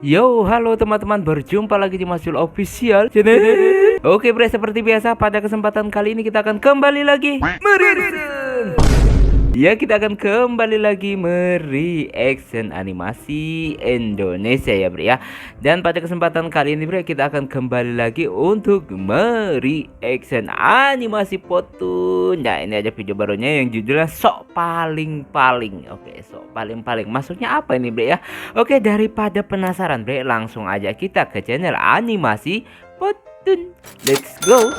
Yo, halo teman-teman, berjumpa lagi di Mas Jul Official Channel. Oke bre, seperti biasa pada kesempatan kali ini kita akan kembali lagi mereaction. Ya, kita akan kembali lagi mereaction animasi Indonesia ya bre ya. Dan pada kesempatan kali ini bre, kita akan kembali lagi untuk mereaction animasi Potun. Nah, ini aja video barunya yang judulnya Sok Paling-Paling. Oke, Sok Paling-Paling maksudnya apa ini bre ya? Oke, daripada penasaran bre, langsung aja kita ke channel animasi Potun. Let's go.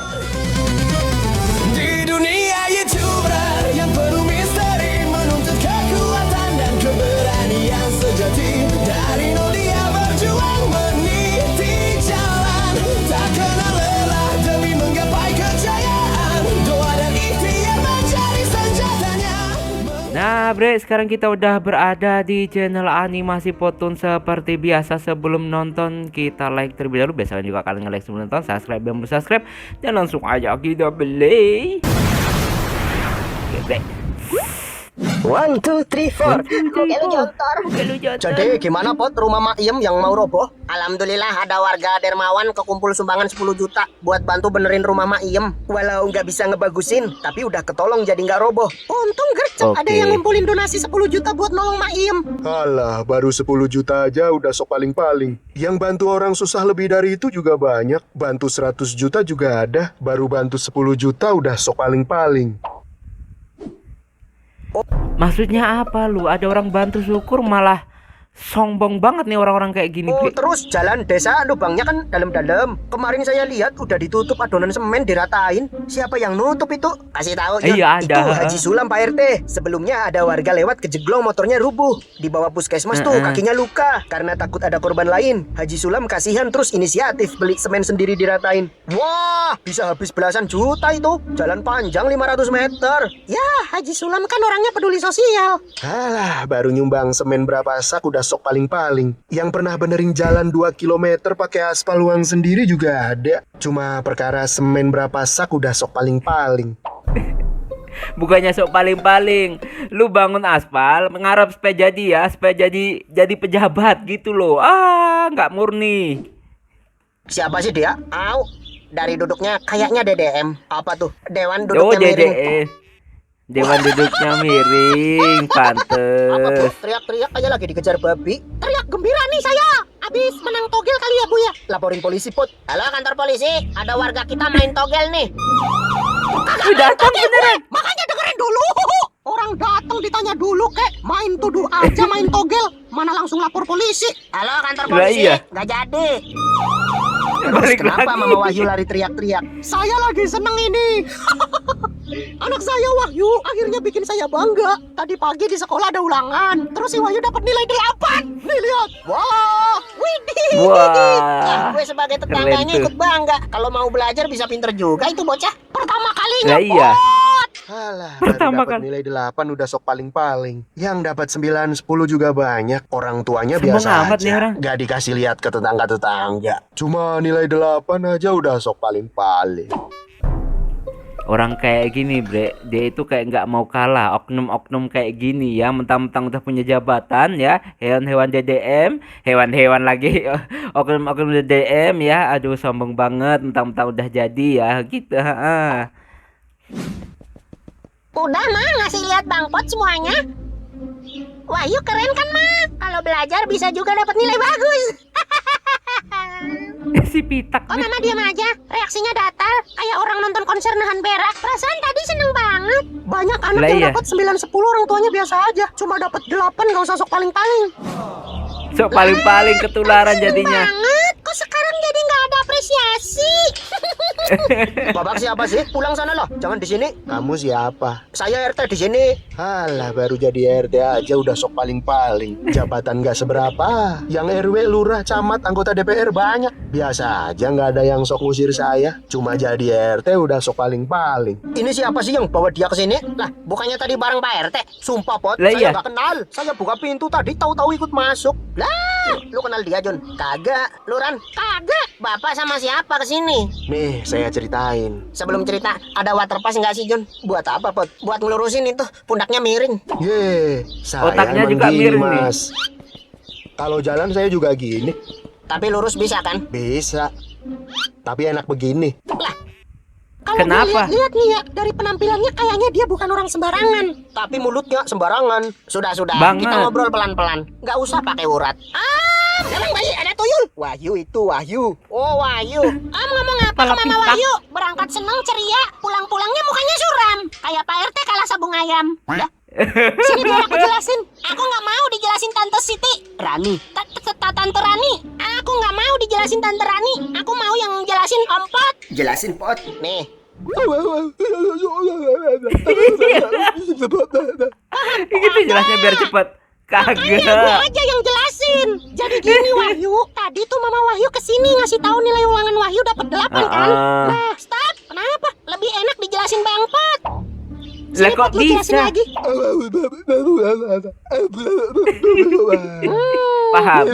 Di dunia YouTuber yang penuh misteri, menuntut kekuatan dan keberanian sejati. Dari nol dia berjuang meniti jalan, tak kenal lelah demi menggapai kejayaan. Doa dan ikhtiar mencari senjatanya. Nah bre, sekarang kita udah berada di channel animasi Potun. Seperti biasa sebelum nonton kita like terlebih dahulu. Biasanya juga kalian nge-like sebelum nonton, subscribe yang belum subscribe, dan langsung aja kita play. Oke bre. 1, 2, 3, 4. Oke lu jontor. Jadi gimana Pot rumah Mak Iem yang mau roboh? Alhamdulillah ada warga dermawan kekumpul sumbangan 10 juta buat bantu benerin rumah Mak Iem. Walau nggak bisa ngebagusin, tapi udah ketolong jadi nggak roboh. Untung gercep ada Oke. yang ngumpulin donasi 10 juta buat nolong Mak Iem. Alah, baru 10 juta aja udah sok paling-paling. Yang bantu orang susah lebih dari itu juga banyak. Bantu 100 juta juga ada. Baru bantu 10 juta udah sok paling-paling. Maksudnya apa lu? Ada orang bantu syukur malah sombong banget nih orang-orang kayak gini Oh bre. terus jalan desa lubangnya kan dalam-dalam. Kemarin saya lihat udah ditutup adonan semen diratain. Siapa yang nutup itu? Kasih tahu Yun. Iya, ada. Itu Haji Sulam Pak RT. Sebelumnya ada warga lewat kejeglong motornya rubuh. Dibawa puskesmas tuh kakinya luka karena takut ada korban lain. Haji Sulam kasihan terus inisiatif beli semen sendiri diratain. Wah, bisa habis belasan juta itu. Jalan panjang 500 meter. Ya, Haji Sulam kan orangnya peduli sosial. Alah, baru nyumbang semen berapa sak udah sok paling-paling. Yang pernah benerin jalan 2 kilometer pakai aspal uang sendiri juga ada. Cuma perkara semen berapa sak udah sok paling-paling. Bukannya sok paling-paling, lu bangun aspal ngarep supaya jadi ya, supaya jadi pejabat gitu loh. Ah, nggak murni. Siapa sih dia? Au, dari duduknya kayaknya DDM. Apa tuh? Dewan Oh, duduknya miring. Dewan duduknya miring, Apa bu? pantes. Teriak-teriak aja lagi dikejar babi. Teriak gembira nih saya. Abis menang togel kali ya bu ya. Laporin polisi Put. Halo kantor polisi. Ada warga kita main togel nih. Lu datang beneran. Makanya dengerin dulu. Orang datang ditanya dulu kek. Main tuduh aja main togel. Mana langsung lapor polisi. Halo kantor Lah polisi. iya. Nggak jadi. Balik Kenapa lagi. Mama Wahyu lari teriak-teriak? Saya lagi seneng ini. Anak saya Wahyu akhirnya bikin saya bangga. Tadi pagi di sekolah ada ulangan. Terus si Wahyu dapat nilai 8. Nih lihat. Wah, widih. Wah, Gue sebagai keren tetangganya tuh. ikut bangga. Kalau mau belajar bisa pinter juga itu bocah. Pertama kalinya. Lah iya. Alah, Pertama baru dapat kan. nilai 8 udah sok paling-paling. Yang dapat 9, 10 juga banyak. Orang tuanya Sombong biasa amat nih aja. orang. Gak dikasih lihat ke tetangga-tetangga. Cuma nilai 8 aja udah sok paling-paling. Orang kayak gini bre, dia itu kayak nggak mau kalah. Oknum-oknum kayak gini ya, mentang-mentang udah punya jabatan ya, hewan-hewan DDM, hewan-hewan lagi, oknum-oknum DDM ya. Aduh, sombong banget, mentang-mentang udah jadi ya gitu. Udah mah ngasih lihat Bang Pot semuanya. Wahyu keren kan mah? Kalau belajar bisa juga dapat nilai bagus. Si Pitak Kok nih. mama diam aja? Reaksinya datar, kayak orang nonton konser nahan berak. Perasaan tadi seneng banget. Banyak anak Lah yang iya. dapat 9, 10 orang tuanya biasa aja. Cuma dapat 8 gak usah sok paling-paling. Sok paling-paling ketularan Seneng jadinya. banget. Kok sekarang jadi nggak ada apresiasi? Babak siapa sih? Pulang sana loh, jangan di sini. Kamu siapa? Saya RT di sini. Alah, baru jadi RT aja udah sok paling-paling. Jabatan gak seberapa. Yang RW, lurah, camat, anggota DPR banyak. Biasa aja gak ada yang sok ngusir saya. Cuma jadi RT udah sok paling-paling. Ini siapa sih yang bawa dia ke sini? Lah, bukannya tadi bareng Pak RT? Sumpah Pot, Lah saya iya. nggak kenal. Saya buka pintu tadi, tahu-tahu ikut masuk. Lah, lu kenal dia Jun? Kagak, Luran? Kagak. Bapak sama siapa kesini? Nih, saya ceritain. Sebelum cerita, ada waterpass nggak sih Jun? Buat apa Pot? Buat ngelurusin itu, pundaknya miring. Ye, saya Otaknya emang juga gini, miring nih. Mas. Kalau jalan saya juga gini. Tapi lurus bisa kan? Bisa. Tapi enak begini. Kalau Kenapa? dilihat nih ya, dari penampilannya kayaknya dia bukan orang sembarangan. Tapi mulutnya sembarangan. Sudah, Banget. kita ngobrol pelan-pelan. Nggak usah pakai urat. Emang bayi ada tuyul? Wahyu itu Wahyu. Oh, Wahyu. Ngomong apa Kepala Mama pitak. Wahyu? Berangkat seneng ceria, pulang-pulangnya mukanya suram. Kayak Pak RT kalah sabung ayam. Ya, sini biar aku jelasin. Aku nggak mau dijelasin Tante Siti. Rani. Tante Rani. Aku nggak mau dijelasin Tante Rani. Aku mau yang jelasin Om Pot. Jelasin, Pot. Nih. Gitu jelasnya biar cepet. Gue Kagak. aja yang jelasin. Jadi gini Wahyu, tadi tuh Mama Wahyu kesini ngasih tahu nilai ulangan Wahyu dapat 8 kan? Nah, stop. Kenapa? Lebih enak dijelasin Bang Pot. Lah kok Pot, lu jelasin bisa? lagi. Paham.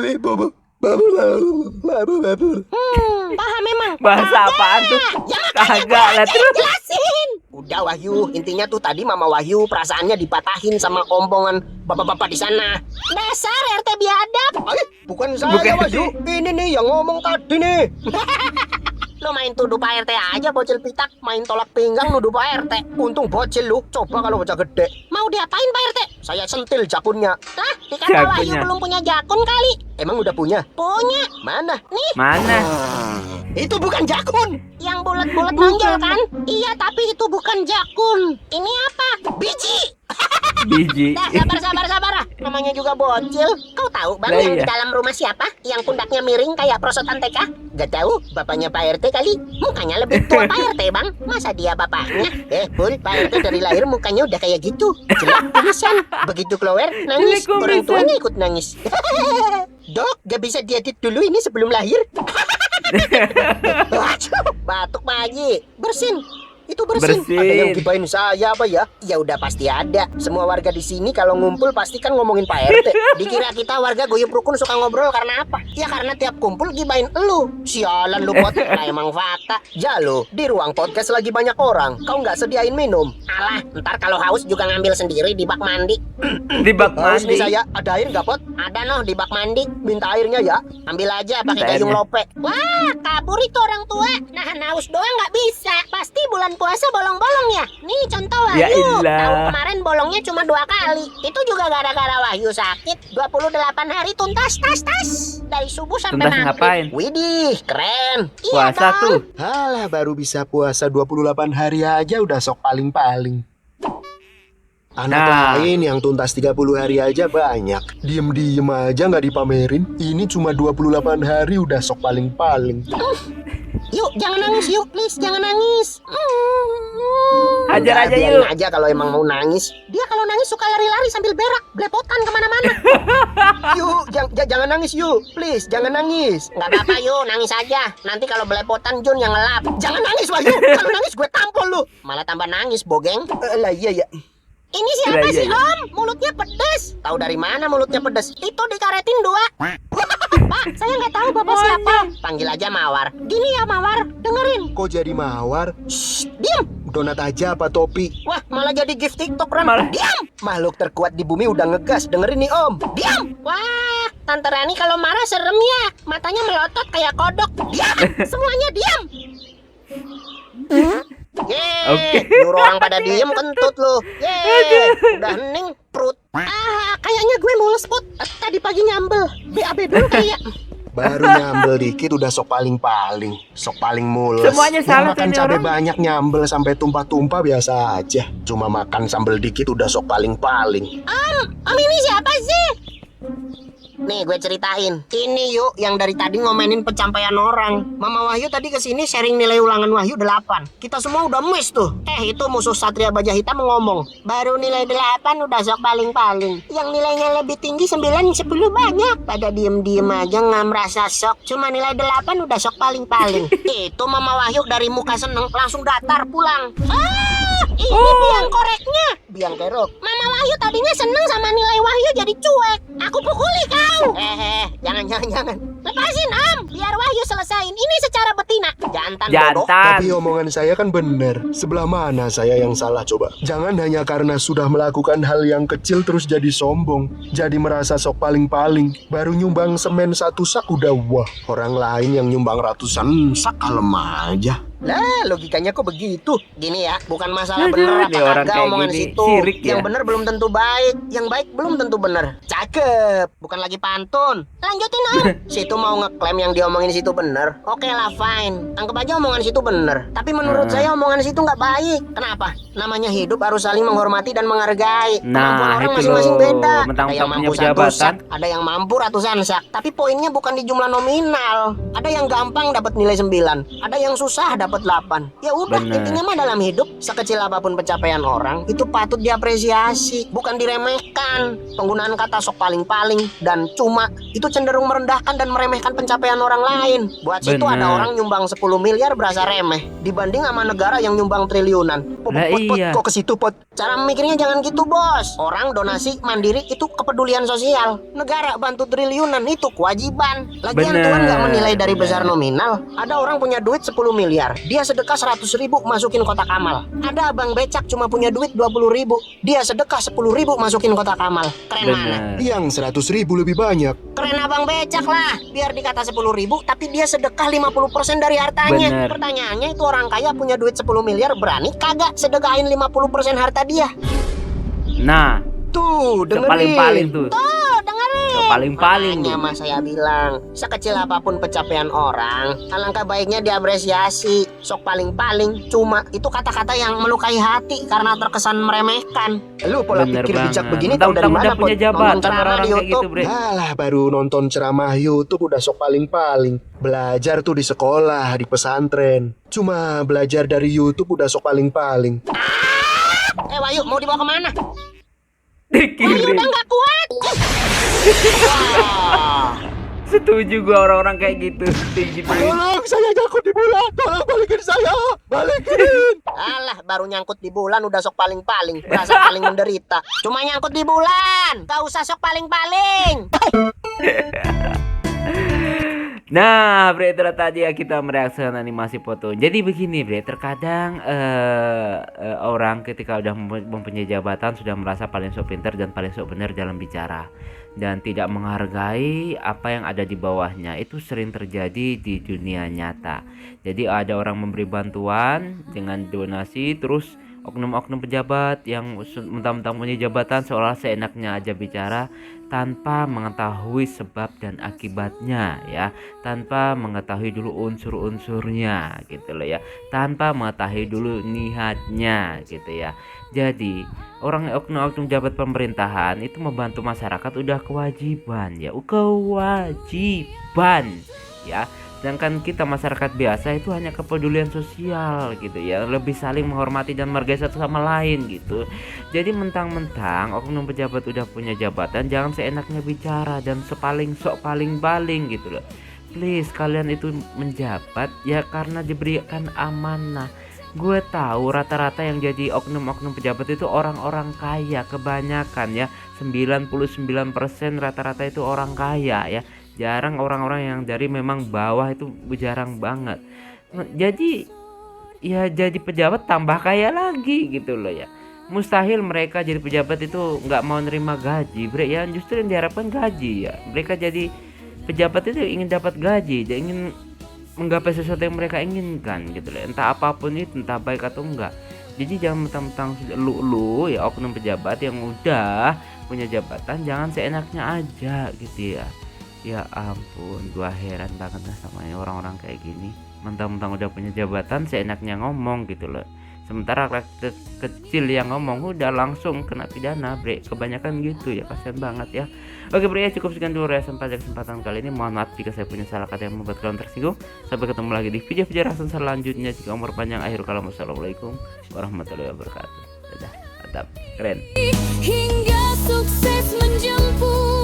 Paham memang. Bahasa apaan tuh? Ya makanya gue Kagak lah aja yang terus. jelasin. Udah Wahyu, intinya tuh tadi Mama Wahyu perasaannya dipatahin sama omongan bapak-bapak di sana. Dasar RT biadab. Bukan saya Bukan. Wahyu, ini nih yang ngomong tadi nih. Lo main tuduh Pak RT aja bocil pitak, main tolak pinggang nuduh Pak RT. Untung bocil lu, coba kalau bocah gede. Mau diapain Pak RT? Saya sentil jakunnya. Lah, dikata Wahyu Jagonya. belum punya jakun kali. Emang udah punya? Punya. Mana? Nih, Mana? Itu bukan jakun. yang bulat-bulat nonjol kan? Iya, tapi itu bukan jakun. Ini apa? Biji. Biji. Dah, sabar. Namanya juga bocil. Kau tahu Bang Lah, yang di iya. dalam rumah siapa? Yang pundaknya miring kayak prosotan TK? Gak tahu, bapaknya Pak RT kali. Mukanya lebih tua Pak RT Bang. Masa dia bapaknya? Pun, Pak RT dari lahir mukanya udah kayak gitu. Jelek kumisan. Begitu keluar, nangis. Jelek Orang kumisan. tuanya ikut nangis. Dok, gak bisa diedit dulu ini sebelum lahir? Batuk Pak Haji. Bersin. Itu bersin. Bersin. Ada yang gibahin saya apa ya? Ya udah pasti ada. Semua warga di sini kalau ngumpul pasti kan ngomongin Pak RT. Dikira kita warga guyup rukun suka ngobrol karena apa? Ya karena tiap kumpul gibahin elu. Sialan lu Pot. Nah, emang fakta. Ya lo, di ruang podcast lagi banyak orang. Kau nggak sediain minum? Alah, ntar kalau haus juga ngambil sendiri di bak mandi. Di bak Haus mandi. nih saya. Ada air nggak Pot? Ada noh di bak mandi. Minta airnya ya. Ambil aja pakai Minta gayung airnya. lope. Wah, kabur itu orang tua. Nahan haus doang nggak bisa. Pasti bulan puasa bolong-bolong ya. Nih contoh Ya Wahyu. ilah. Tahun kemarin bolongnya cuma 2 kali. Itu juga gara-gara Wahyu sakit. 28 hari tuntas tas. Dari subuh sampai Tuntas maghrib. ngapain? Widih, keren. Iya Puasa dong. tuh. Halah, baru bisa puasa 28 hari aja udah sok paling-paling. Anak Nah. lain yang tuntas 30 hari aja banyak. Diem-diem aja nggak dipamerin. Ini cuma 28 hari udah sok paling-paling. Yuk, jangan nangis yuk, please, jangan nangis. Hajar aja Biarin yuk. aja kalau emang mau nangis. Dia kalau nangis suka lari-lari sambil berak, belepotan kemana-mana. Yuk, jangan nangis yuk. Please, jangan nangis. Nggak apa-apa yuk, nangis aja. Nanti kalau belepotan Jun yang ngelap. Jangan nangis Wahyu. Kalau nangis gue tampol lu. Malah tambah nangis, bogeng. Lah iya ya. Ini siapa Iya, iya, sih iya. Om? Mulutnya pedes. Tahu dari mana mulutnya pedes? Itu dikaretin 2. Pak, saya nggak tahu bapak siapa. Panggil aja Mawar. Gini ya Mawar, dengerin. Kok jadi mawar? Diam. Donat aja apa topi? Wah, malah jadi gift TikTok Ran. Malah- Diam. Makhluk terkuat di bumi udah ngegas. Dengerin nih Om. Diam. Wah, Tante Rani kalau marah serem ya. Matanya melotot kayak kodok. Diam. Semuanya diam. Yeay, Oke. nyuruh orang pada diem kentut lu. Yeay, udah hening perut. Kayaknya gue mules Put. Tadi pagi nyambel. BAB dulu kayak. Baru nyambel dikit udah sok paling-paling. Sok paling mules. Semuanya Yang salah makan ini cabai orang. banyak nyambel sampai tumpah-tumpah biasa aja. Cuma makan sambal dikit udah sok paling-paling. Om ini siapa sih? Nih gue ceritain. Ini yuk yang dari tadi ngomenin pencapaian orang. Mama Wahyu tadi kesini sharing nilai ulangan Wahyu 8. Kita semua udah miss tuh. Itu musuh Satria Baja Hitam ngomong. Baru nilai 8 udah sok paling-paling. Yang nilainya lebih tinggi 9, 10 banyak. Pada diem-diem aja nggak merasa sok. Cuma nilai 8 udah sok paling-paling. Itu Mama Wahyu dari muka seneng langsung datar pulang. Ini biang koreknya. Biang kerok. Mama Wahyu tadinya seneng sama nilai Wahyu jadi cuek. Aku pukuli kau. Jangan. Lepasin Om, biar Wahyu selesain. Ini secara betina. Jangan Jantan bodoh. Jantan. Tapi omongan saya kan bener. Sebelah mana saya yang salah coba? Jangan hanya karena sudah melakukan hal yang kecil terus jadi sombong. Jadi merasa sok paling-paling. Baru nyumbang semen 1 sak udah wah. Orang lain yang nyumbang ratusan sak kalem aja. Lah, logikanya kok begitu? Gini ya, bukan masalah Aduh, bener ini orang apa kagak kayak omongan gini, situ. sirik ya. Yang bener belum tentu baik, yang baik belum tentu bener. Cakep, bukan lagi pantun. Lanjutin Om. Situ mau ngeklaim yang diomongin situ bener. Oke lah, fine. Anggap aja omongan situ bener. Tapi menurut saya omongan situ nggak baik. Kenapa? Namanya hidup harus saling menghormati dan menghargai. Nah, Kemampuan orang itu masing-masing loh. beda. Mentang-mentang Ada yang punya mampu 1 jabatan. sak, ada yang mampu ratusan sak. Tapi poinnya bukan di jumlah nominal. Ada yang gampang dapat nilai 9. Ada yang susah dapat 8. Ya udah, Bener. intinya mah dalam hidup sekecil apapun pencapaian orang itu patut diapresiasi, bukan diremehkan. Penggunaan kata sok paling-paling dan cuma itu cenderung merendahkan dan meremehkan pencapaian orang lain. Buat situ Bener. ada orang nyumbang 10 miliar berasa remeh dibanding sama negara yang nyumbang triliunan. Pot, Lah pot, pot, iya. kok ke situ, Pot? Cara mikirnya jangan gitu, Bos. Orang donasi mandiri itu kepedulian sosial. Negara bantu triliunan itu kewajiban. Lagian Bener. Tuhan nggak menilai dari besar nominal. Ada orang punya duit 10 miliar, dia sedekah 100.000 masukin kotak amal. Ada abang becak cuma punya duit 20.000, dia sedekah 10.000 masukin kotak amal. Keren mana? Bener. Yang 100.000 lebih banyak. Keren abang becak lah. Biar dikata 10.000, tapi dia sedekah 50% dari hartanya. Bener. Pertanyaannya itu orang kaya punya duit 10 miliar berani kagak sedekahin 50% harta dia? Nah, Tuh, dengerin. paling-paling tuh. Oh, dengerin. Paling-paling Makanya tuh. mas saya bilang, sekecil apapun pencapaian orang, alangkah baiknya diapresiasi. Sok paling-paling, cuma itu kata-kata yang melukai hati karena terkesan meremehkan. Lu pola Bener pikir bijak banget. begini tahu dari Mentang-mentang mana, udah punya Pot? jabatan Nonton ceramah orang-orang di kayak gitu, YouTube. Bre. Alah, baru nonton ceramah YouTube udah sok paling-paling. Belajar tuh di sekolah, di pesantren. Cuma belajar dari YouTube udah sok paling-paling. Wahyu, mau dibawa kemana? Dikirim. Udah nggak kuat. Wah. Setuju gua orang-orang kayak gitu. Tinggi banget. Tolong, saya nyangkut di bulan. Tolong balikin saya. Balikin. Alah, baru nyangkut di bulan udah sok paling-paling. Berasa paling menderita. Cuma nyangkut di bulan. Gak usah sok paling-paling. Nah, Bre, itulah tadi ya kita mereaksikan animasi foto. Jadi begini, Bre, terkadang orang ketika udah mempunyai jabatan sudah merasa paling sok pintar dan paling sok benar dalam bicara dan tidak menghargai apa yang ada di bawahnya. Itu sering terjadi di dunia nyata. Jadi ada orang memberi bantuan dengan donasi, terus oknum-oknum pejabat yang mentang-mentang punya jabatan seolah seenaknya aja bicara tanpa mengetahui sebab dan akibatnya, ya, tanpa mengetahui dulu unsur-unsurnya gitu loh ya, tanpa mengetahui dulu niatnya gitu ya. Jadi orang oknum-oknum jabat pemerintahan itu membantu masyarakat udah kewajiban ya, kewajiban ya. Sedangkan kita masyarakat biasa itu hanya kepedulian sosial gitu ya, lebih saling menghormati dan menghargai satu sama lain gitu. Jadi mentang-mentang oknum pejabat udah punya jabatan, jangan seenaknya bicara dan sepaling sok paling-paling gitu loh. Please, kalian itu menjabat ya karena diberikan amanah. Gue tahu rata-rata yang jadi oknum-oknum pejabat itu orang-orang kaya kebanyakan ya, 99% rata-rata itu orang kaya ya. Jarang orang-orang yang dari memang bawah, itu jarang banget. Jadi ya jadi pejabat tambah kaya lagi gitu loh ya. Mustahil mereka jadi pejabat itu nggak mau nerima gaji, Bre, ya. Justru yang diharapkan gaji ya. Mereka jadi pejabat itu ingin dapat gaji, dia ingin menggapai sesuatu yang mereka inginkan gitu loh. Entah apapun itu, entah baik atau enggak. Jadi jangan mentang-mentang lu ya oknum pejabat yang udah punya jabatan, jangan seenaknya aja gitu ya. Ya ampun, gua heran banget lah sama orang-orang kayak gini. Mentang-mentang udah punya jabatan seenaknya ngomong gitu loh. Sementara rakyat kecil yang ngomong udah langsung kena pidana, Bre. Kebanyakan gitu ya, kasihan banget ya. Oke, Bre, ya cukup sekian dulu reaction pada kesempatan kali ini. Mohon maaf jika saya punya salah kata yang membuat kalian tersinggung. Sampai ketemu lagi di video-video reaction selanjutnya. Jika umur panjang, akhir kalam, wassalamualaikum warahmatullahi wabarakatuh. Dadah, mantap, keren. Hingga sukses menjemput